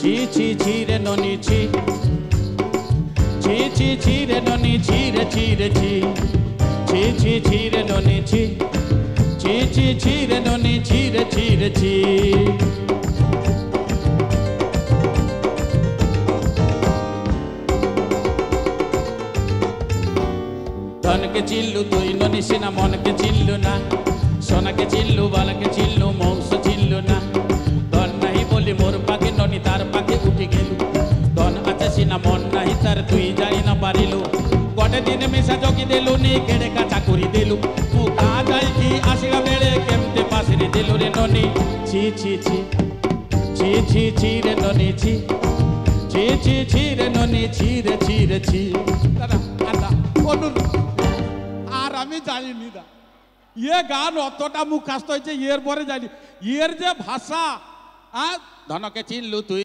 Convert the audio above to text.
ছি ছি ছি রে ননি ছি ছি ছি ছি রে ননি ছি রে ছি রে ছি ছি ছি ছি রে ননি ছি ছি ছি ছি রে ননি ছি রে ছি রে ছি ধনকে চিল্লু তুই ননি সিনা মনকে চিল্লু না সোনাকে চিল্লু বালাকে চিল্লু মৌস চিল্লু না ধন নাহি বলি মোর পাকে ননি তার পাকে উঠি গেলু ধন আছে সিনা মন নাহি তার তুই যাই না পারিলু গটে দিন মিশা জগি দেলু নি কেড়ে কাঁচা করি দেলু মু কা যাই কি আসিবা বেড়ে কেমতে পাশে দেলু রে ননি ছি ছি ছি ছি ছি ছি রে ননি ছি ছি ছি ছি রে ননি ছি রে ছি রে ছি দাদা আদা আর আমি জানিনি দা ইয়ে গান অতটা মুখাস্ত হয়েছে ইয়ের পরে জানি ইয়ের যে ভাষা ধনকে চিল্লু তুই